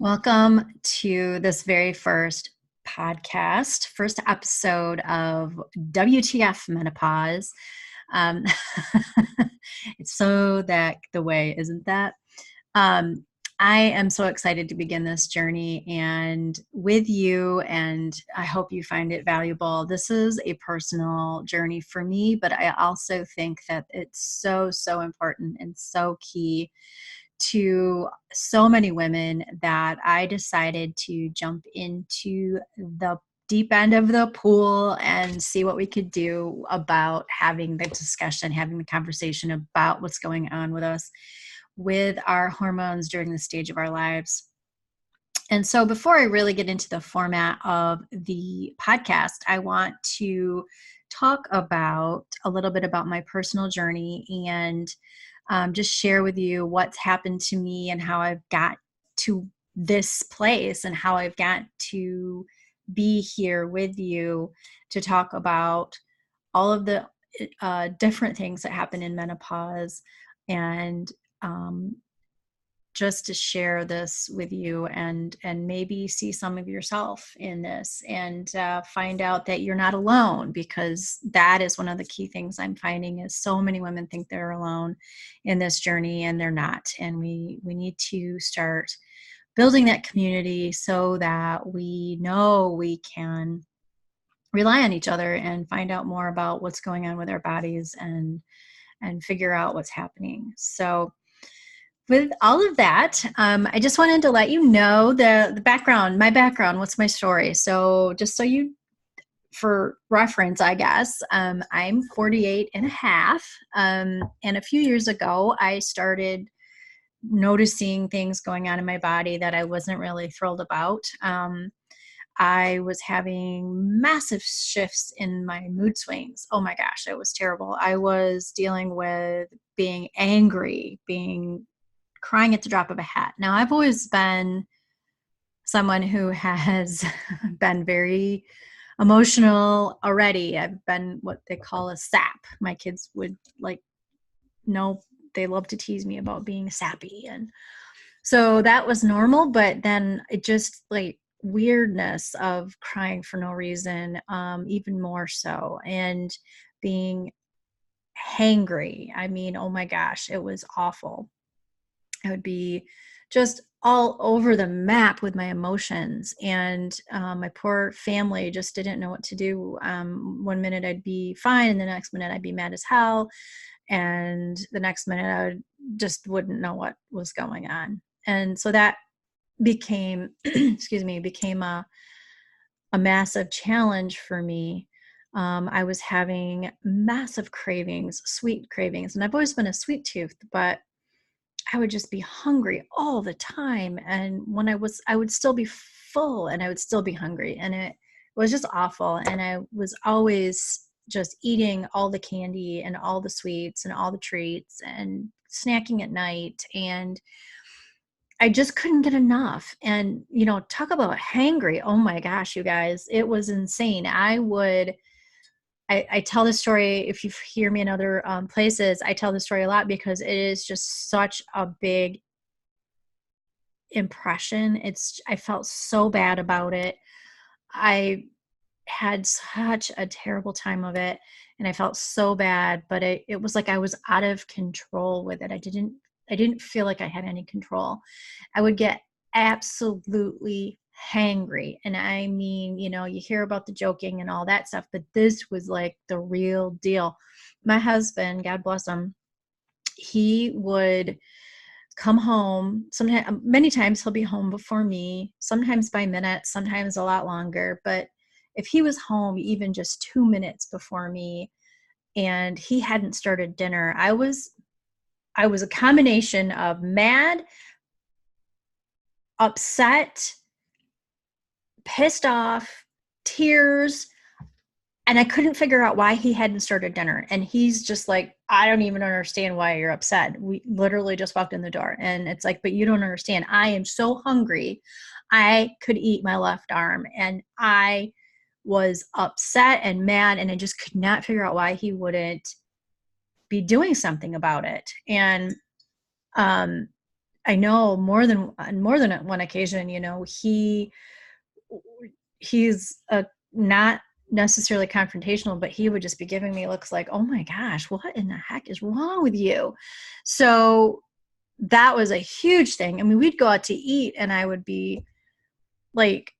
Welcome to this very first podcast, first episode of WTF Menopause. Um, it's so that the way, isn't that? Um, I am so excited to begin this journey and with you, and I hope you find it valuable. This is a personal journey for me, but I also think that it's so important and so key to so many women that I decided to jump into the deep end of the pool and see what we could do about having the discussion, having the conversation about what's going on with us with our hormones during the stage of our lives. And so before I really get into the format of the podcast, I want to talk about a little bit about my personal journey and just share with you what's happened to me and how I've got to this place and how I've got to be here with you to talk about all of the different things that happen in menopause and just to share this with you and maybe see some of yourself in this and find out that you're not alone, because that is one of the key things I'm finding is so many women think they're alone in this journey and they're not. And we need to start building that community so that we know we can rely on each other and find out more about what's going on with our bodies and figure out what's happening. So with all of that, I just wanted to let you know the background, my background, what's my story. So just so you, for reference, I guess, I'm 48 and a half. And a few years ago, I started noticing things going on in my body that I wasn't really thrilled about. I was having massive shifts in my mood swings. Oh my gosh, it was terrible. I was dealing with being angry, crying at the drop of a hat. Now, I've always been someone who has been very emotional already. I've been what they call a sap. My kids would they love to tease me about being sappy. And so that was normal, but then it just weirdness of crying for no reason, even more so, and being hangry. I mean, oh my gosh, it was awful. I would be just all over the map with my emotions, and my poor family just didn't know what to do. One minute I'd be fine, and the next minute I'd be mad as hell, and the next minute I just wouldn't know what was going on. And so that became, became a massive challenge for me. I was having massive cravings, sweet cravings, and I've always been a sweet tooth, but I would just be hungry all the time. And when I would still be full and I would still be hungry. And it was just awful. And I was always just eating all the candy and all the sweets and all the treats and snacking at night. And I just couldn't get enough. And, talk about hangry. Oh my gosh, you guys, it was insane. I tell this story, if you hear me in other places, I tell this story a lot because it is just such a big impression. I felt so bad about it. I had such a terrible time of it, and I felt so bad, but it was like I was out of control with it. I didn't feel like I had any control. I would get absolutely hangry. And I mean, you hear about the joking and all that stuff, but this was like the real deal. My husband, God bless him, he would come home. Sometimes, many times he'll be home before me, sometimes by minutes, sometimes a lot longer. But if he was home even just 2 minutes before me and he hadn't started dinner, I was a combination of mad, upset, pissed off, tears, and I couldn't figure out why he hadn't started dinner. And he's just like, I don't even understand why you're upset. We literally just walked in the door. And it's like, but you don't understand. I am so hungry. I could eat my left arm. And I was upset and mad, and I just could not figure out why he wouldn't be doing something about it. And I know on more than one occasion, you know, he's not necessarily confrontational, but he would just be giving me looks like, oh my gosh, what in the heck is wrong with you? So that was a huge thing. I mean, we'd go out to eat and I would be like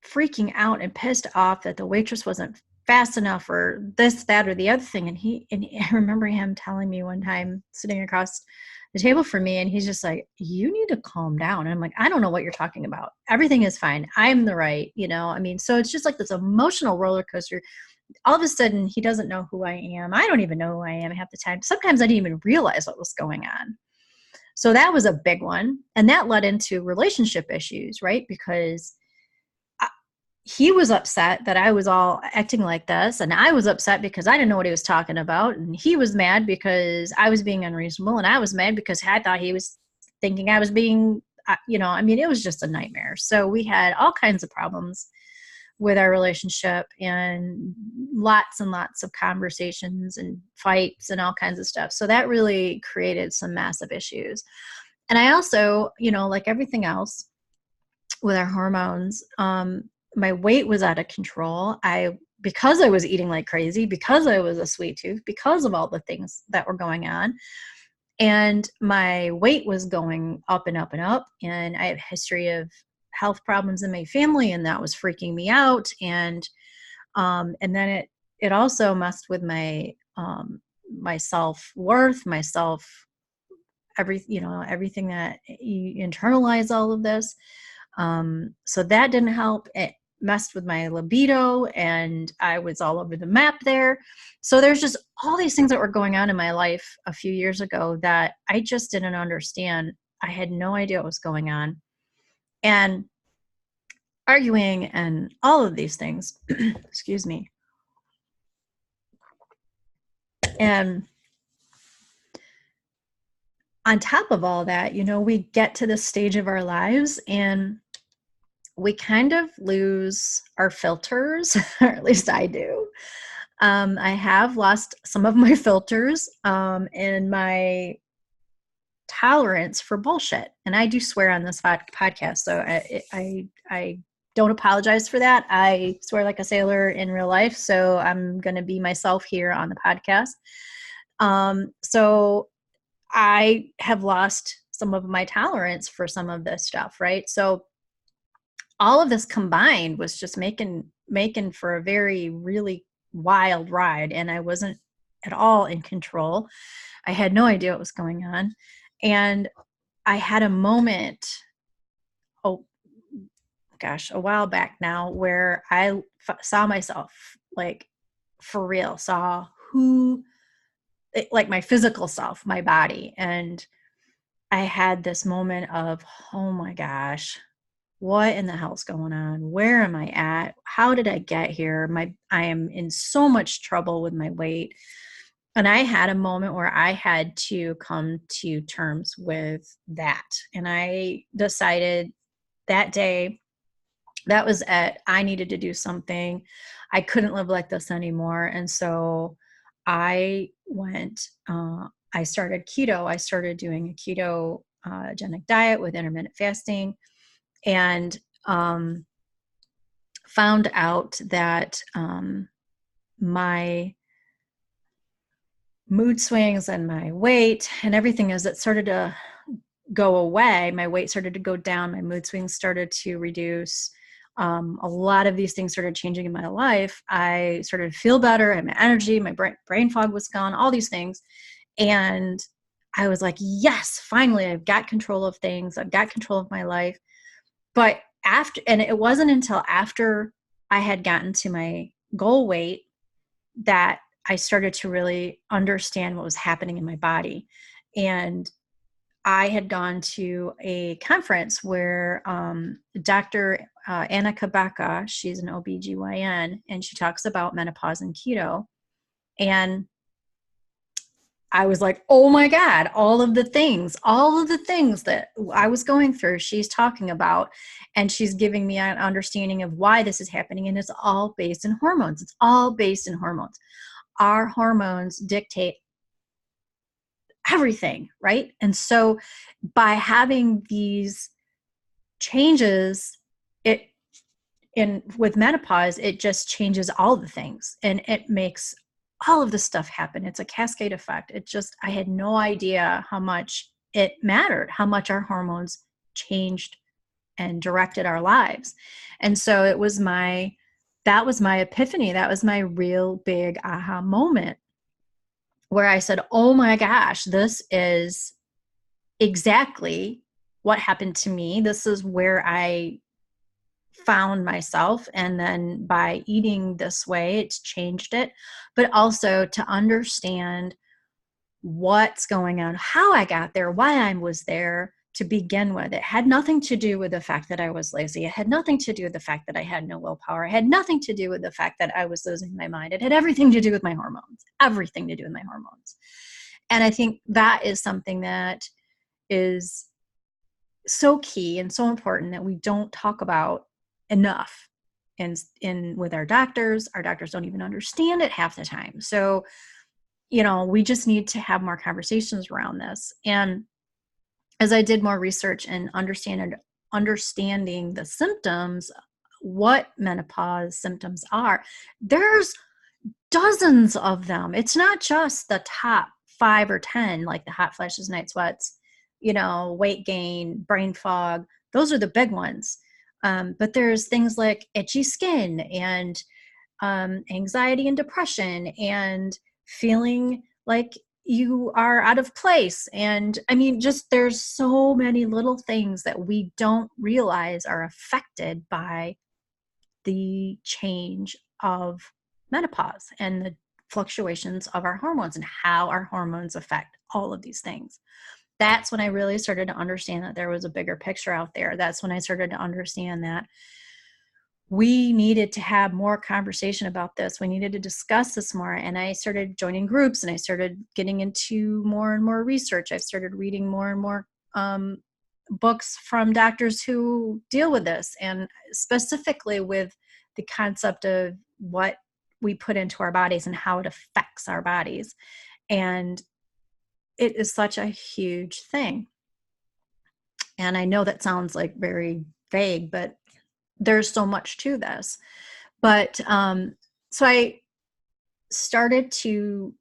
freaking out and pissed off that the waitress wasn't fast enough or this, that, or the other thing. And I remember him telling me one time sitting across the table from me, and he's just like, you need to calm down. And I'm like, I don't know what you're talking about. Everything is fine. I'm the right, you know, I mean, so it's just like this emotional roller coaster. All of a sudden he doesn't know who I am. I don't even know who I am half the time. Sometimes I didn't even realize what was going on. So that was a big one. And that led into relationship issues, right? Because he was upset that I was all acting like this. And I was upset because I didn't know what he was talking about. And he was mad because I was being unreasonable. And I was mad because I thought he was thinking I was being, you know, I mean, it was just a nightmare. So we had all kinds of problems with our relationship and lots of conversations and fights and all kinds of stuff. So that really created some massive issues. And I also, you know, like everything else with our hormones, my weight was out of control. Because I was eating like crazy, because I was a sweet tooth, because of all the things that were going on. And my weight was going up and up and up. And I have a history of health problems in my family, and that was freaking me out. And then it also messed with my self-worth, everything that you internalize all of this. So that didn't help. It messed with my libido, and I was all over the map there. So there's just all these things that were going on in my life a few years ago that I just didn't understand. I had no idea what was going on. And arguing and all of these things, excuse me. And on top of all that, you know, we get to this stage of our lives and we kind of lose our filters, or at least I do. I have lost some of my filters and my tolerance for bullshit. And I do swear on this podcast, so I don't apologize for that. I swear like a sailor in real life, so I'm going to be myself here on the podcast. So I have lost some of my tolerance for some of this stuff, right? So all of this combined was just making for a very, really wild ride. And I wasn't at all in control. I had no idea what was going on. And I had a moment, oh gosh, a while back now, where I saw myself, like for real, saw like my physical self, my body. And I had this moment of, oh my gosh, what in the hell's going on? Where am I at? How did I get here? I am in so much trouble with my weight. And I had a moment where I had to come to terms with that. And I decided that day, that was it. I needed to do something. I couldn't live like this anymore. And so I I started keto. I started doing a ketogenic diet with intermittent fasting, and found out that my mood swings and my weight and everything, as it started to go away, my weight started to go down, my mood swings started to reduce. A lot of these things started changing in my life. I started to feel better, and my energy, my brain fog was gone, all these things. And I was like, yes, finally, I've got control of things. I've got control of my life. But it wasn't until after I had gotten to my goal weight that I started to really understand what was happening in my body. And I had gone to a conference where Dr. Anna Kabaka, she's an OBGYN, and she talks about menopause and keto. And I was like, oh my God, all of the things that I was going through, she's talking about, and she's giving me an understanding of why this is happening. And it's all based in hormones. It's all based in hormones. Our hormones dictate everything, right? And so by having these changes, with menopause, it just changes all the things, and it makes all of the stuff happen. It's a cascade effect. I had no idea how much it mattered, how much our hormones changed and directed our lives. And so that was my epiphany. That was my real big aha moment, where I said, oh my gosh, this is exactly what happened to me. This is where I found myself. And then by eating this way, it's changed it. But also to understand what's going on, how I got there, why I was there to begin with. It had nothing to do with the fact that I was lazy. It had nothing to do with the fact that I had no willpower. It had nothing to do with the fact that I was losing my mind. It had everything to do with my hormones, everything to do with my hormones. And I think that is something that is so key and so important that we don't talk about enough. And with our doctors don't even understand it half the time. So, we just need to have more conversations around this. And as I did more research and understanding the symptoms, what menopause symptoms are, there's dozens of them. It's not just the top 5 or 10, like the hot flashes, night sweats, weight gain, brain fog. Those are the big ones. But there's things like itchy skin and anxiety and depression and feeling like you are out of place. And I mean, just there's so many little things that we don't realize are affected by the change of menopause and the fluctuations of our hormones and how our hormones affect all of these things. That's when I really started to understand that there was a bigger picture out there. That's when I started to understand that we needed to have more conversation about this. We needed to discuss this more. And I started joining groups, and I started getting into more and more research. I started reading more and more books from doctors who deal with this, and specifically with the concept of what we put into our bodies and how it affects our bodies. And it is such a huge thing. And I know that sounds like very vague, but there's so much to this. But so I started to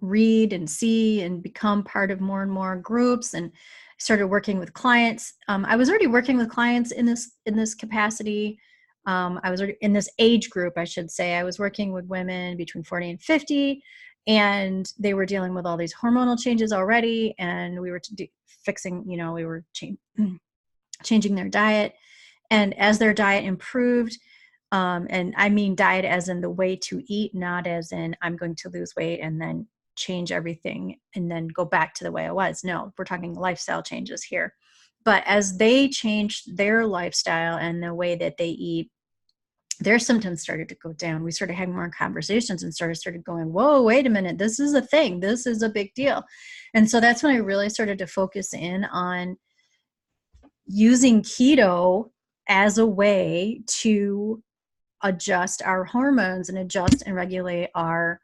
read and see and become part of more and more groups, and started working with clients. I was already working with clients in this capacity. I was already in this age group, I should say. I was working with women between 40 and 50, and they were dealing with all these hormonal changes already. And we were fixing, we were changing their diet. And as their diet improved, and I mean diet as in the way to eat, not as in I'm going to lose weight and then change everything and then go back to the way I was. No, we're talking lifestyle changes here. But as they changed their lifestyle and the way that they eat, their symptoms started to go down. We started having more conversations and started going, whoa, wait a minute, this is a thing. This is a big deal. And so that's when I really started to focus in on using keto as a way to adjust our hormones and adjust and regulate our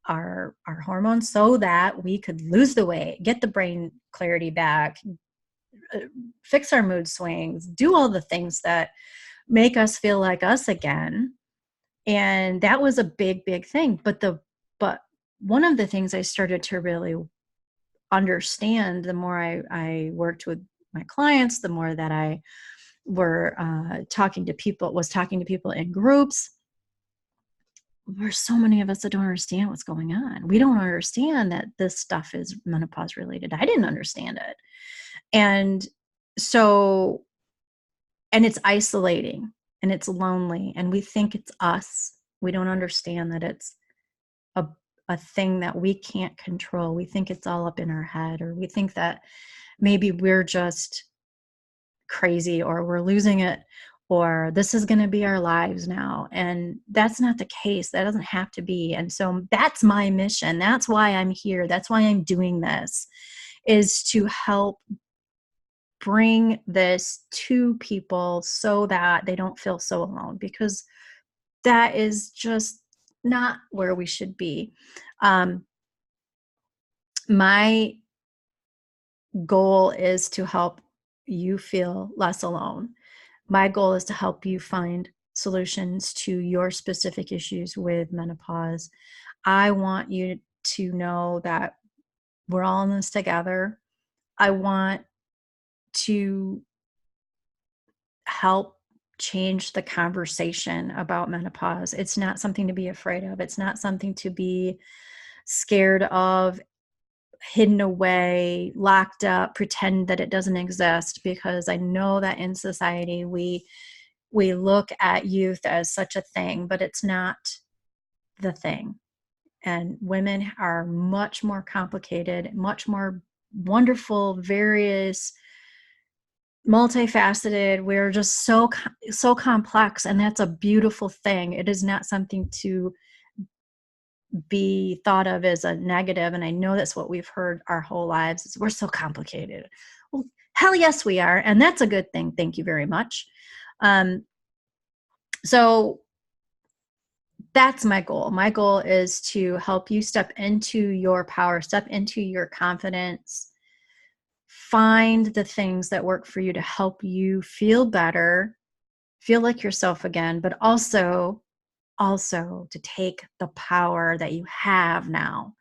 hormones so that we could lose the weight, get the brain clarity back, fix our mood swings, do all the things that make us feel like us again. And that was a big, big thing. But one of the things I started to really understand, the more I worked with my clients, the more that I was talking to people in groups, there's so many of us that don't understand what's going on. We don't understand that this stuff is menopause related. I didn't understand it. And so, and it's isolating and it's lonely, and we think it's us. We don't understand that it's a thing that we can't control. We think it's all up in our head, or we think that maybe we're just crazy, or we're losing it, or this is going to be our lives now. And that's not the case. That doesn't have to be. And so that's my mission. That's why I'm here. That's why I'm doing this, is to help bring this to people so that they don't feel so alone, because that is just not where we should be. My goal is to help you feel less alone. My goal is to help you find solutions to your specific issues with menopause. I want you to know that we're all in this together. I want to help change the conversation about menopause. It's not something to be afraid of. It's not something to be scared of, hidden away, locked up, pretend that it doesn't exist, because I know that in society we look at youth as such a thing, but it's not the thing. And women are much more complicated, much more wonderful, various, multifaceted. We're just so complex, and that's a beautiful thing. It is not something to be thought of as a negative. And I know that's what we've heard our whole lives, is we're so complicated. Well, hell yes, we are. And that's a good thing. Thank you very much. So that's my goal. My goal is to help you step into your power, step into your confidence, find the things that work for you to help you feel better, feel like yourself again, but also to take the power that you have now,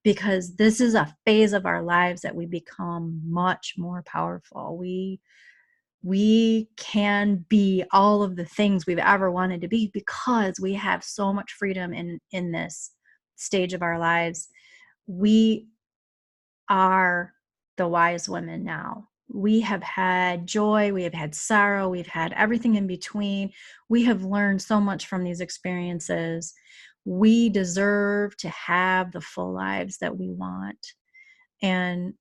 because this is a phase of our lives that we become much more powerful. We can be all of the things we've ever wanted to be, because we have so much freedom in this stage of our lives. We are the wise women now. We have had joy, we have had sorrow, we've had everything in between. We have learned so much from these experiences. We deserve to have the full lives that we want. And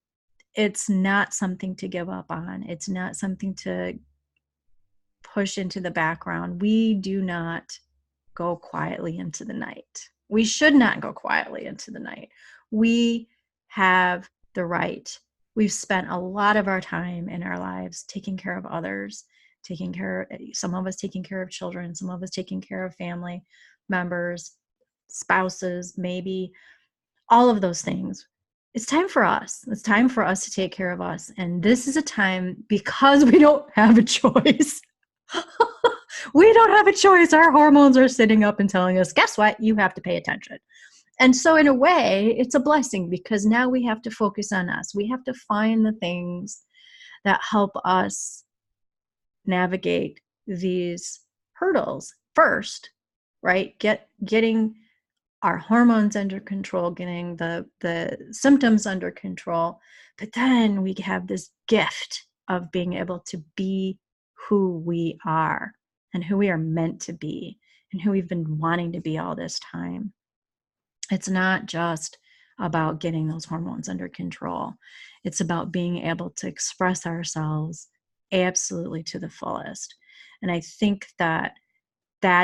it's not something to give up on. It's not something to push into the background. We do not go quietly into the night. We should not go quietly into the night. We have the right. We've spent a lot of our time in our lives taking care of others, some of us taking care of children, some of us taking care of family members, spouses, maybe, all of those things. It's time for us. It's time for us to take care of us. And this is a time, because we don't have a choice. We don't have a choice. Our hormones are sitting up and telling us, guess what? You have to pay attention. And so in a way, it's a blessing, because now we have to focus on us. We have to find the things that help us navigate these hurdles first, right? Getting our hormones under control, getting the symptoms under control. But then we have this gift of being able to be who we are and who we are meant to be and who we've been wanting to be all this time. It's not just about getting those hormones under control. It's about being able to express ourselves absolutely to the fullest. And I think that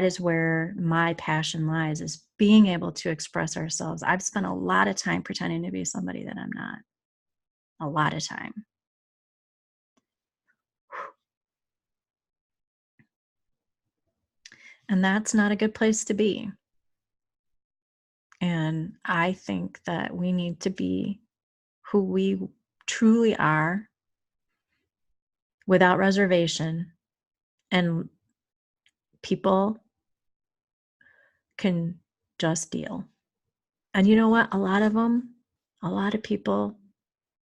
is where my passion lies, is being able to express ourselves. I've spent a lot of time pretending to be somebody that I'm not. A lot of time. And that's not a good place to be. And I think that we need to be who we truly are without reservation. And people can just deal. And you know what? A lot of people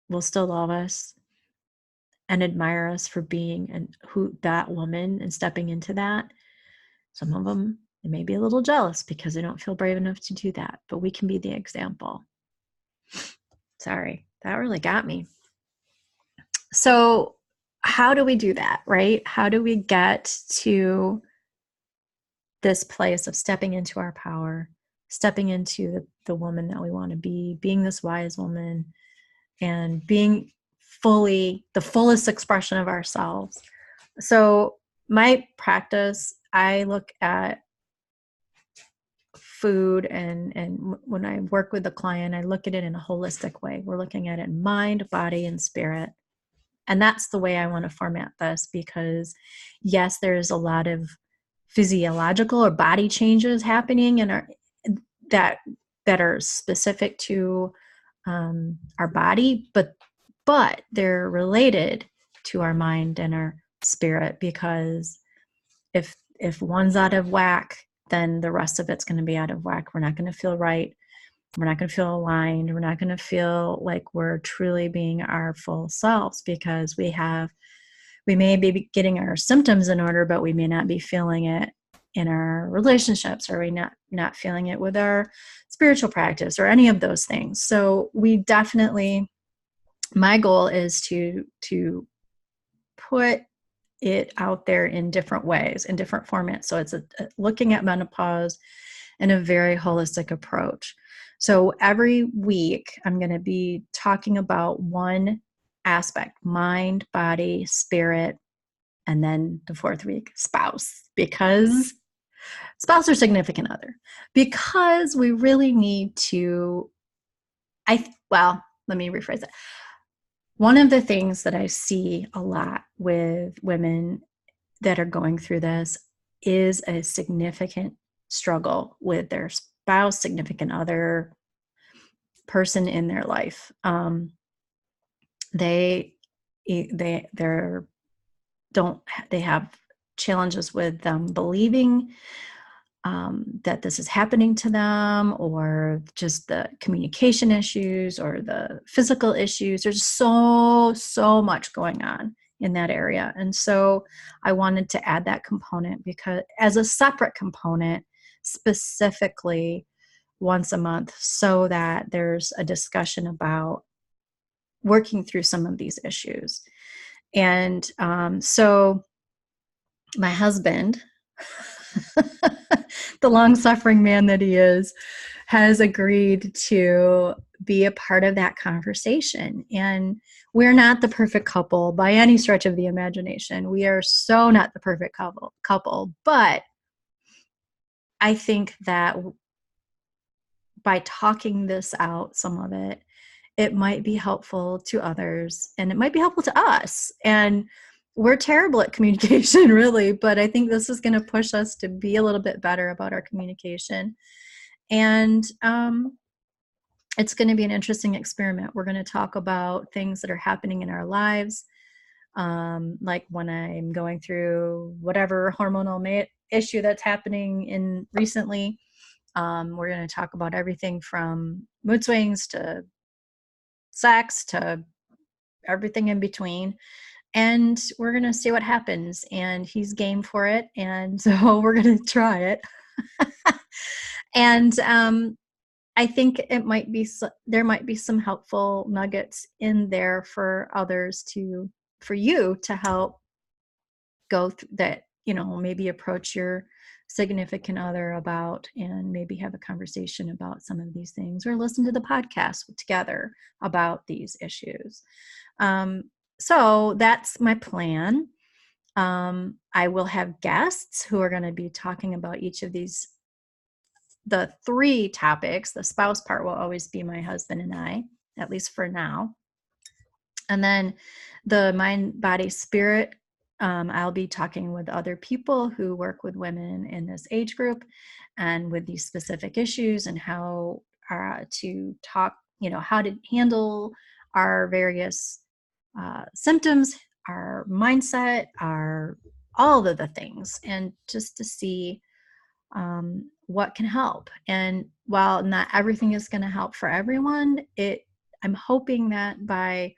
will still love us and admire us for being that woman and stepping into that. Some of them, they may be a little jealous because they don't feel brave enough to do that, but we can be the example. Sorry, that really got me. So how do we do that, right? How do we get to this place of stepping into our power, stepping into the woman that we want to be, being this wise woman, and being the fullest expression of ourselves? So my practice, I look at food, and when I work with a client, I look at it in a holistic way. We're looking at it mind, body, and spirit. And that's the way I want to format this, because yes, there's a lot of physiological or body changes happening in that are specific to our body, but they're related to our mind and our spirit, because if one's out of whack, then the rest of it's going to be out of whack. We're not going to feel right. We're not going to feel aligned. We're not going to feel like we're truly being our full selves, because we may be getting our symptoms in order, but we may not be feeling it in our relationships, or we not feeling it with our spiritual practice or any of those things. So we definitely, my goal is to put it out there in different ways, in different formats. So it's looking at menopause in a very holistic approach. So every week I'm going to be talking about one aspect: mind, body, spirit, and then the fourth week, spouse, because spouse or significant other, because we really need to, let me rephrase it. One of the things that I see a lot with women that are going through this is a significant struggle with their spouse, significant other, person in their life. They have challenges with them believing that this is happening to them, or just the communication issues or the physical issues. There's so much going on in that area. And so I wanted to add that component, because as a separate component, specifically once a month, so that there's a discussion about working through some of these issues. And so my husband, the long-suffering man that he is, has agreed to be a part of that conversation. And we're not the perfect couple by any stretch of the imagination. We are so not the perfect couple. But I think that by talking this out, some of it might be helpful to others, and it might be helpful to us. And we're terrible at communication, really, but I think this is going to push us to be a little bit better about our communication. And it's going to be an interesting experiment. We're going to talk about things that are happening in our lives, like when I'm going through whatever hormonal issue that's happening in recently. We're going to talk about everything from mood swings to sex to everything in between. And we're going to see what happens. And he's game for it. And so we're going to try it. And I think there might be some helpful nuggets in there for others for you to help go through that, maybe approach your significant other about, and maybe have a conversation about some of these things, or listen to the podcast together about these issues. So that's my plan. I will have guests who are going to be talking about each of the three topics. The spouse part will always be my husband and I, at least for now. And then the mind, body, spirit, I'll be talking with other people who work with women in this age group and with these specific issues, and how to talk, how to handle our various symptoms, our mindset, all of the things, and just to see what can help. And while not everything is going to help for everyone, I'm hoping that by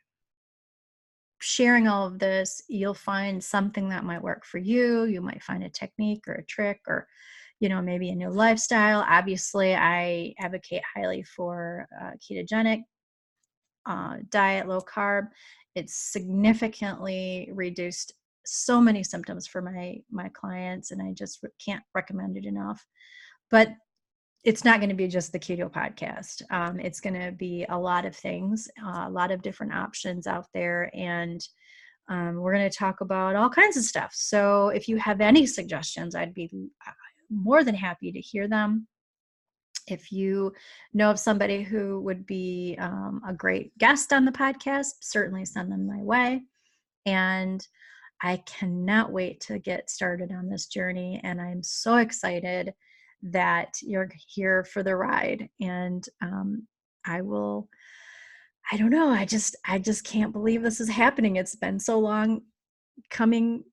sharing all of this, you'll find something that might work for you. You might find a technique or a trick, or maybe a new lifestyle. Obviously, I advocate highly for ketogenic diet, low carb. It's significantly reduced so many symptoms for my clients, and I just can't recommend it enough. But it's not going to be just the keto podcast. It's going to be a lot of things, a lot of different options out there. And we're going to talk about all kinds of stuff. So if you have any suggestions, I'd be more than happy to hear them. If you know of somebody who would be a great guest on the podcast, certainly send them my way. And I cannot wait to get started on this journey. And I'm so excited that you're here for the ride. And I will I don't know. I just can't believe this is happening. It's been so long coming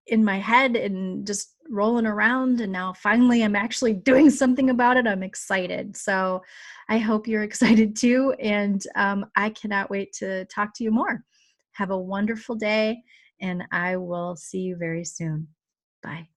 in my head and just rolling around, and now finally I'm actually doing something about it. I'm excited. So I hope you're excited too, and I cannot wait to talk to you more. Have a wonderful day, and I will see you very soon. Bye.